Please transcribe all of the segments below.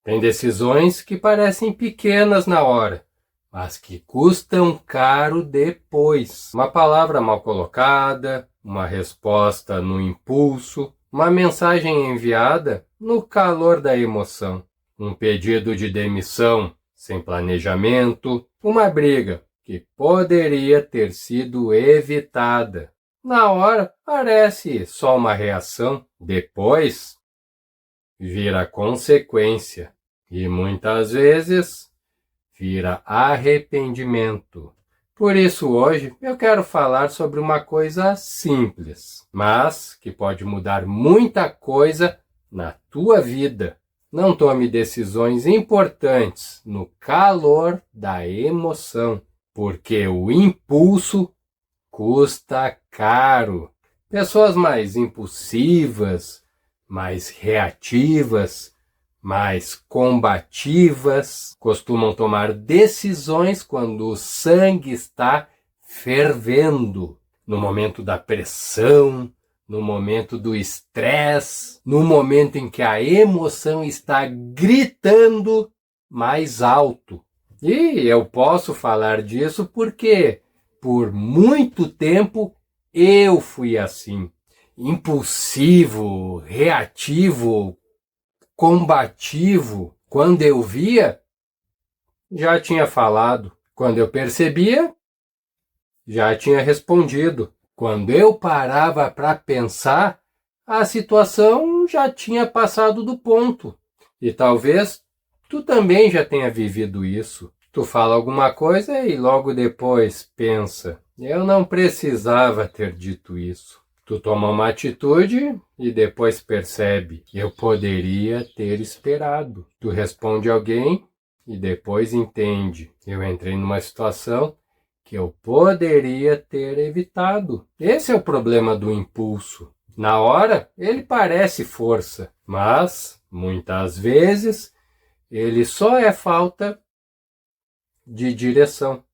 Tem decisões que parecem pequenas na hora, mas que custam caro depois. Uma palavra mal colocada, uma resposta no impulso, uma mensagem enviada no calor da emoção, um pedido de demissão sem planejamento, uma briga que poderia ter sido evitada. Na hora parece só uma reação, depois vira consequência e muitas vezes vira arrependimento. Por isso hoje eu quero falar sobre uma coisa simples, mas que pode mudar muita coisa na tua vida. Não tome decisões importantes no calor da emoção, porque o impulso custa caro. Pessoas mais impulsivas, mais reativas, mais combativas, costumam tomar decisões quando o sangue está fervendo, no momento da pressão, no momento do estresse, no momento em que a emoção está gritando mais alto. E eu posso falar disso porque, por muito tempo, eu fui assim, impulsivo, reativo, combativo. Quando eu via, já tinha falado. Quando eu percebia, já tinha respondido. Quando eu parava para pensar, a situação já tinha passado do ponto. E talvez tu também já tenha vivido isso. Tu fala alguma coisa e logo depois pensa: eu não precisava ter dito isso. Tu toma uma atitude e depois percebe: eu poderia ter esperado. Tu responde alguém e depois entende: eu entrei numa situação que eu poderia ter evitado. Esse é o problema do impulso. Na hora, ele parece força, mas, muitas vezes, ele só é falta de direção.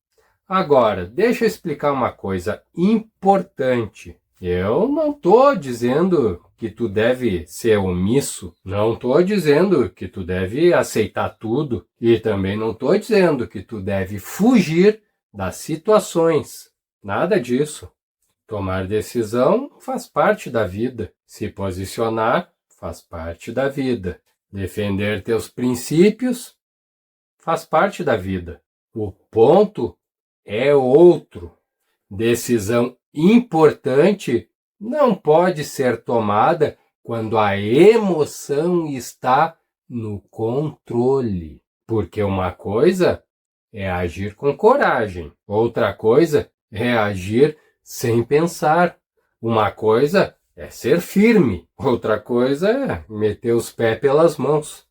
Agora, deixa eu explicar uma coisa importante. Eu não estou dizendo que tu deve ser omisso, não estou dizendo que tu deve aceitar tudo e também não estou dizendo que tu deve fugir das situações. Nada disso. Tomar decisão faz parte da vida. Se posicionar faz parte da vida. Defender teus princípios faz parte da vida. O ponto é outro. Decisão importante não pode ser tomada quando a emoção está no controle. Porque uma coisa é agir com coragem, outra coisa é agir sem pensar. Uma coisa é ser firme, outra coisa é meter os pés pelas mãos.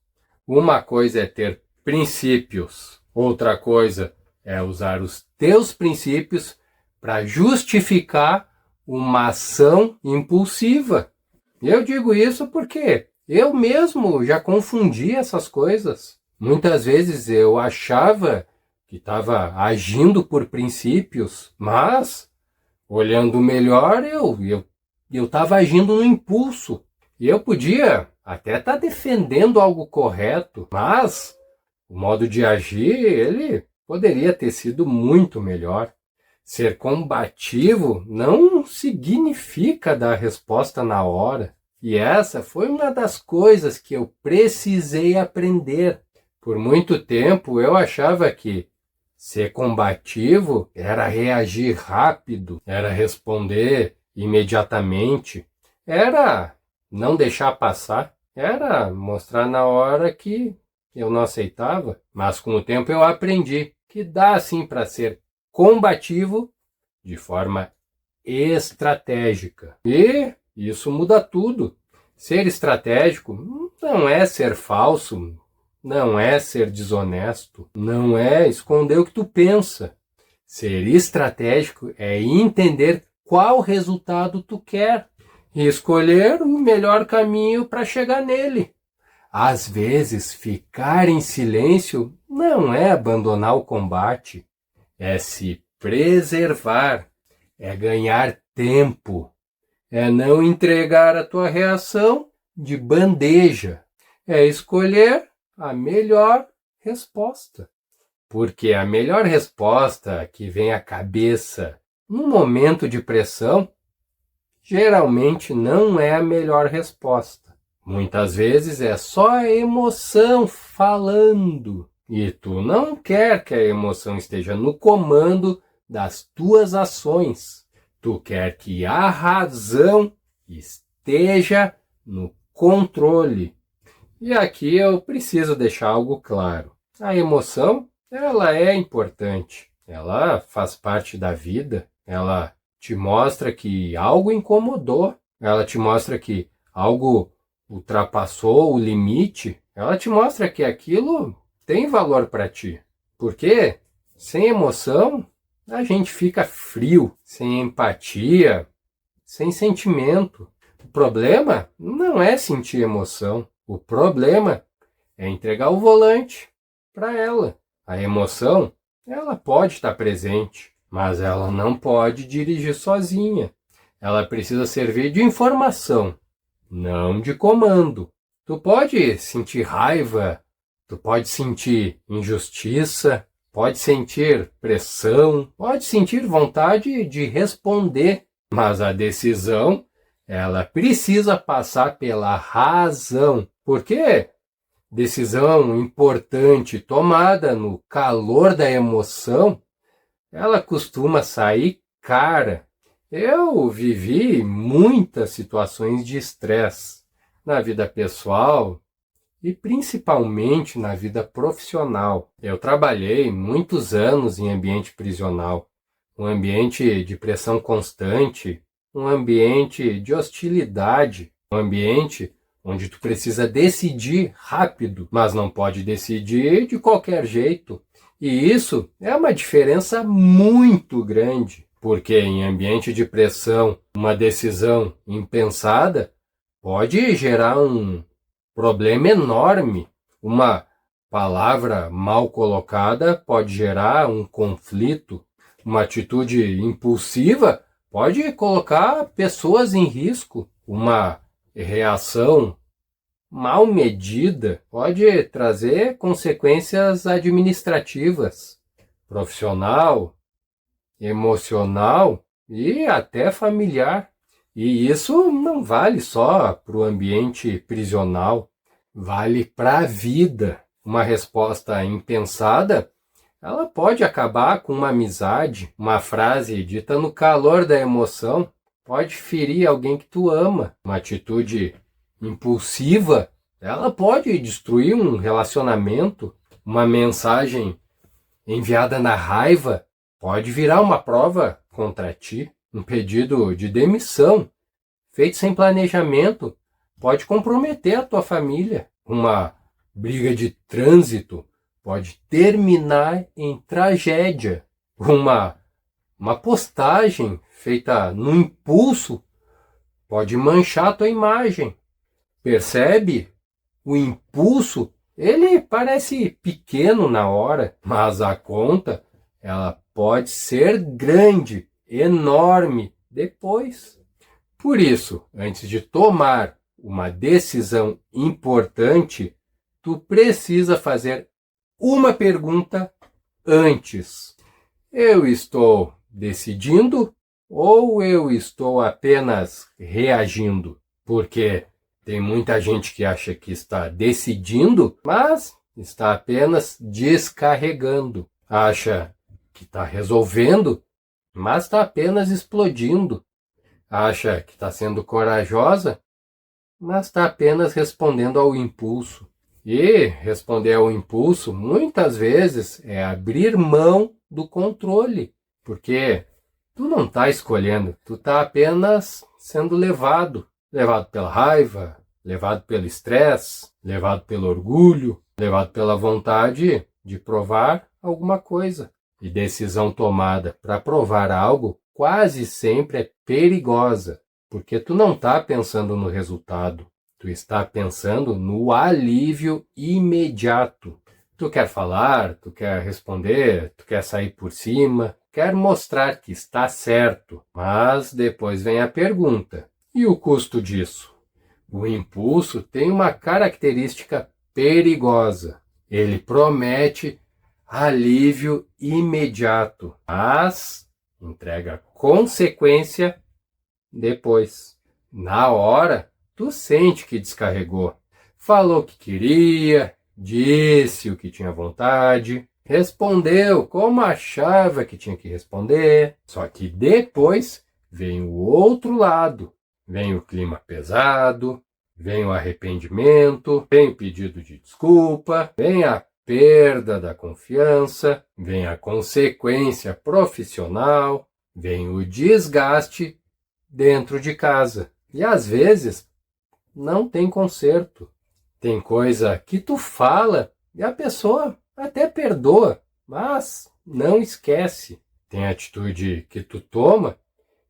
Uma coisa é ter princípios, outra coisa é usar os teus princípios para justificar uma ação impulsiva. Eu digo isso porque eu mesmo já confundi essas coisas. Muitas vezes eu achava que estava agindo por princípios, mas, olhando melhor, eu estava agindo no impulso. E eu podia até estar defendendo algo correto, mas o modo de agir, ele poderia ter sido muito melhor. Ser combativo não significa dar resposta na hora. E essa foi uma das coisas que eu precisei aprender. Por muito tempo eu achava que ser combativo era reagir rápido, era responder imediatamente, era não deixar passar, era mostrar na hora que eu não aceitava. Mas com o tempo eu aprendi que dá sim para ser combativo de forma estratégica. E isso muda tudo. Ser estratégico não é ser falso, não é ser desonesto, não é esconder o que tu pensa. Ser estratégico é entender qual resultado tu quer e escolher o melhor caminho para chegar nele. Às vezes, ficar em silêncio não é abandonar o combate, é se preservar, é ganhar tempo, é não entregar a tua reação de bandeja, é escolher a melhor resposta. Porque a melhor resposta que vem à cabeça num momento de pressão geralmente não é a melhor resposta. Muitas vezes é só a emoção falando. E tu não quer que a emoção esteja no comando das tuas ações. Tu quer que a razão esteja no controle. E aqui eu preciso deixar algo claro. A emoção, ela é importante. Ela faz parte da vida. Ela te mostra que algo incomodou. Ela te mostra que algo ultrapassou o limite. Ela te mostra que aquilo tem valor para ti. Porque sem emoção, a gente fica frio, sem empatia, sem sentimento. O problema não é sentir emoção. O problema é entregar o volante para ela. A emoção, ela pode estar presente, mas ela não pode dirigir sozinha. Ela precisa servir de informação, não de comando. Tu pode sentir raiva, tu pode sentir injustiça, pode sentir pressão, pode sentir vontade de responder, mas a decisão, ela precisa passar pela razão. Por quê? Decisão importante tomada no calor da emoção, ela costuma sair cara. Eu vivi muitas situações de estresse na vida pessoal e principalmente na vida profissional. Eu trabalhei muitos anos em ambiente prisional, um ambiente de pressão constante, um ambiente de hostilidade, um ambiente onde tu precisa decidir rápido, mas não pode decidir de qualquer jeito. E isso é uma diferença muito grande, porque em ambiente de pressão, uma decisão impensada pode gerar um problema enorme. Uma palavra mal colocada pode gerar um conflito. Uma atitude impulsiva pode colocar pessoas em risco. Uma reação mal medida pode trazer consequências administrativas, profissional, emocional e até familiar. E isso não vale só para o ambiente prisional, vale para a vida. Uma resposta impensada, ela pode acabar com uma amizade. Uma frase dita no calor da emoção pode ferir alguém que tu ama. Uma atitude impulsiva, ela pode destruir um relacionamento. Uma mensagem enviada na raiva pode virar uma prova contra ti. Um pedido de demissão feito sem planejamento pode comprometer a tua família. Uma briga de trânsito pode terminar em tragédia. Uma postagem feita no impulso pode manchar a tua imagem. Percebe? O impulso, ele parece pequeno na hora, mas a conta, ela pode ser grande, enorme depois. Por isso, antes de tomar uma decisão importante, tu precisa fazer uma pergunta antes. Eu estou decidindo ou eu estou apenas reagindo? Porque tem muita gente que acha que está decidindo, mas está apenas descarregando. Acha que está resolvendo, mas está apenas explodindo. Acha que está sendo corajosa, mas está apenas respondendo ao impulso. E responder ao impulso, muitas vezes, é abrir mão do controle, porque tu não está escolhendo, tu está apenas sendo levado pela raiva, levado pelo estresse, levado pelo orgulho, levado pela vontade de provar alguma coisa. E decisão tomada para provar algo quase sempre é perigosa, porque tu não está pensando no resultado, tu está pensando no alívio imediato. Tu quer falar, tu quer responder, tu quer sair por cima, quer mostrar que está certo, mas depois vem a pergunta: e o custo disso? O impulso tem uma característica perigosa. Ele promete alívio imediato, mas entrega consequência depois. Na hora, tu sente que descarregou. Falou o que queria, disse o que tinha vontade, respondeu como achava que tinha que responder. Só que depois vem o outro lado. Vem o clima pesado, vem o arrependimento, vem o pedido de desculpa, vem a perda da confiança, vem a consequência profissional, vem o desgaste dentro de casa. E às vezes não tem conserto. Tem coisa que tu fala e a pessoa até perdoa, mas não esquece. Tem atitude que tu toma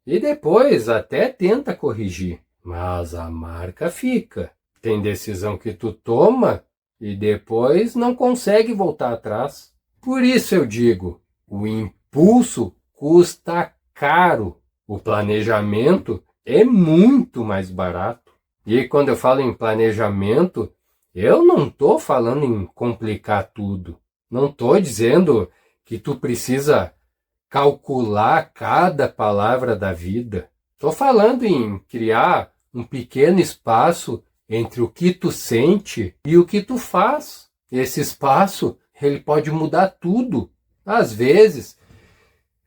e depois até tenta corrigir, mas a marca fica. Tem decisão que tu toma e depois não consegue voltar atrás. Por isso eu digo, o impulso custa caro. O planejamento é muito mais barato. E quando eu falo em planejamento, eu não estou falando em complicar tudo. Não estou dizendo que tu precisa calcular cada palavra da vida. Estou falando em criar um pequeno espaço entre o que tu sente e o que tu faz. Esse espaço, ele pode mudar tudo. Às vezes,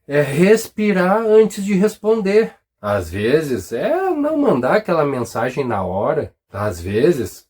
é respirar antes de responder. Às vezes, é não mandar aquela mensagem na hora. Às vezes,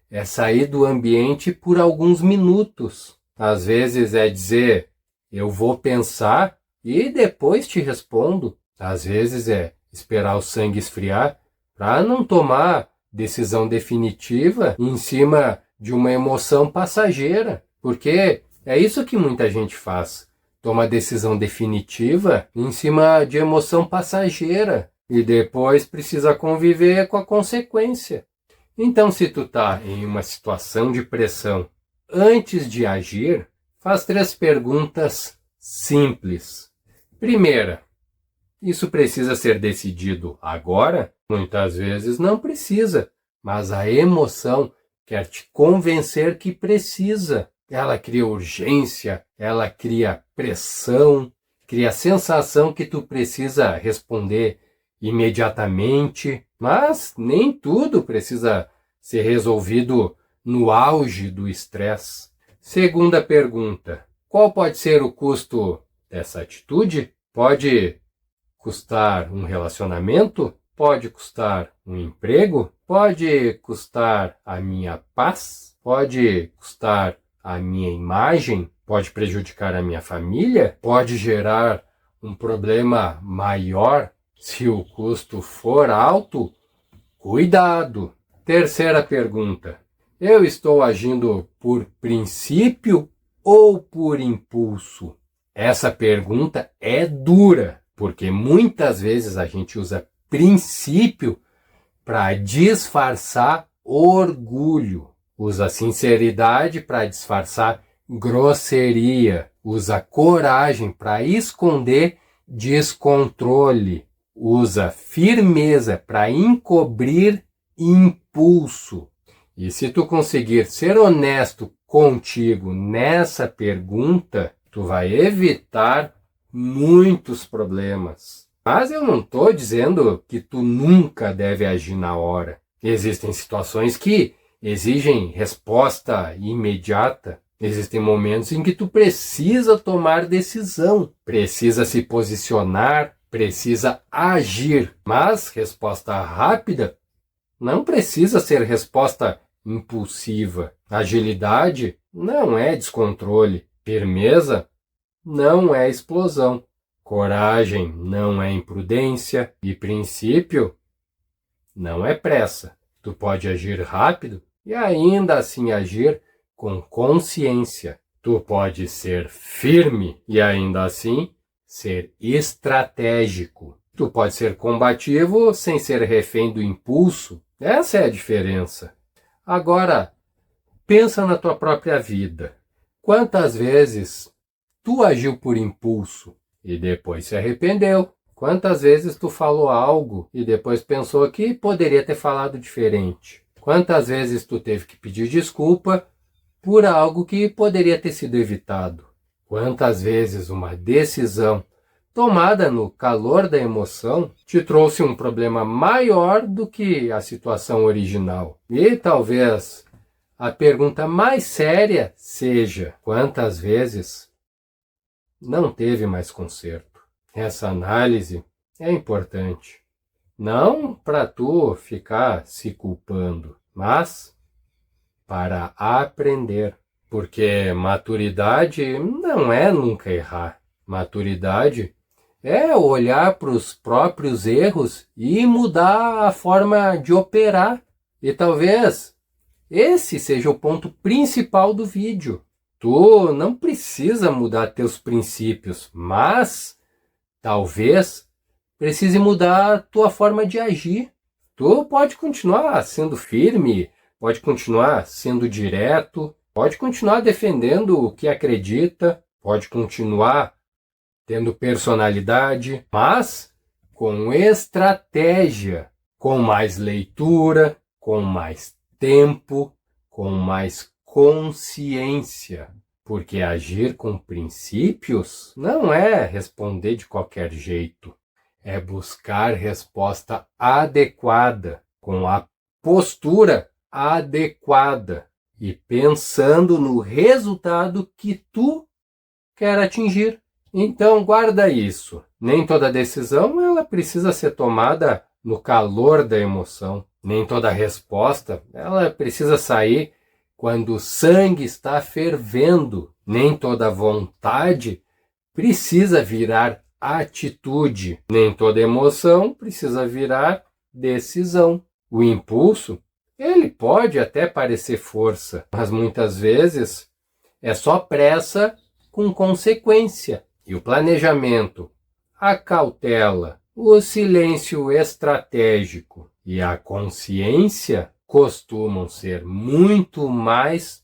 é sair do ambiente por alguns minutos. Às vezes, é dizer, eu vou pensar e depois te respondo. Às vezes é esperar o sangue esfriar para não tomar decisão definitiva em cima de uma emoção passageira. Porque é isso que muita gente faz. Toma decisão definitiva em cima de emoção passageira e depois precisa conviver com a consequência. Então, se tu tá em uma situação de pressão, antes de agir, faz 3 perguntas simples. Primeira, isso precisa ser decidido agora? Muitas vezes não precisa, mas a emoção quer te convencer que precisa. Ela cria urgência, ela cria pressão, cria a sensação que tu precisa responder imediatamente, mas nem tudo precisa ser resolvido no auge do estresse. Segunda pergunta, qual pode ser o custo dessa atitude? Pode custar um relacionamento? Pode custar um emprego? Pode custar a minha paz? Pode custar a minha imagem? Pode prejudicar a minha família? Pode gerar um problema maior? Se o custo for alto, cuidado! Terceira pergunta. Eu estou agindo por princípio ou por impulso? Essa pergunta é dura, porque muitas vezes a gente usa princípio para disfarçar orgulho. Usa sinceridade para disfarçar grosseria. Usa coragem para esconder descontrole. Usa firmeza para encobrir impulso. E se tu conseguir ser honesto contigo nessa pergunta, tu vai evitar muitos problemas. Mas eu não estou dizendo que tu nunca deve agir na hora. Existem situações que exigem resposta imediata. Existem momentos em que tu precisa tomar decisão, precisa se posicionar, precisa agir. Mas resposta rápida não precisa ser resposta impulsiva. Agilidade não é descontrole. Firmeza não é explosão. Coragem não é imprudência. E princípio não é pressa. Tu pode agir rápido e ainda assim agir com consciência. Tu pode ser firme e ainda assim ser estratégico. Tu pode ser combativo sem ser refém do impulso. Essa é a diferença. Agora, pensa na tua própria vida. Quantas vezes tu agiu por impulso e depois se arrependeu? Quantas vezes tu falou algo e depois pensou que poderia ter falado diferente? Quantas vezes tu teve que pedir desculpa por algo que poderia ter sido evitado? Quantas vezes uma decisão tomada no calor da emoção te trouxe um problema maior do que a situação original? E talvez a pergunta mais séria seja: quantas vezes não teve mais conserto? Essa análise é importante. Não para tu ficar se culpando, mas para aprender. Porque maturidade não é nunca errar. Maturidade é olhar para os próprios erros e mudar a forma de operar. E talvez esse seja o ponto principal do vídeo. Tu não precisa mudar teus princípios, mas talvez precise mudar a tua forma de agir. Tu pode continuar sendo firme, pode continuar sendo direto, pode continuar defendendo o que acredita, pode continuar tendo personalidade, mas com estratégia, com mais leitura, com mais tempo, com mais consciência. Porque agir com princípios não é responder de qualquer jeito. É buscar resposta adequada, com a postura adequada e pensando no resultado que tu quer atingir. Então guarda isso. Nem toda decisão ela precisa ser tomada no calor da emoção. Nem toda resposta ela precisa sair quando o sangue está fervendo. Nem toda vontade precisa virar atitude. Nem toda emoção precisa virar decisão. O impulso, ele pode até parecer força, mas muitas vezes é só pressa com consequência. E o planejamento, a cautela, o silêncio estratégico e a consciência costumam ser muito mais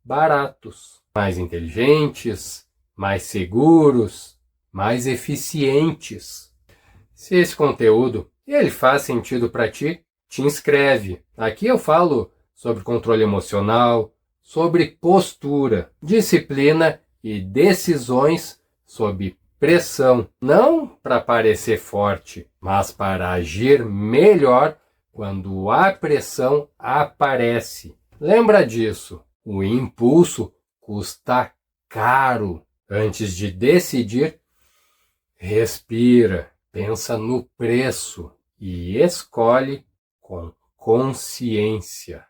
baratos, mais inteligentes, mais seguros, mais eficientes. Se esse conteúdo ele faz sentido para ti, te inscreve. Aqui eu falo sobre controle emocional, sobre postura, disciplina e decisões sob pressão. Não para parecer forte, mas para agir melhor quando a pressão aparece. Lembra disso, o impulso custa caro. Antes de decidir, respira, pensa no preço e escolhe com consciência.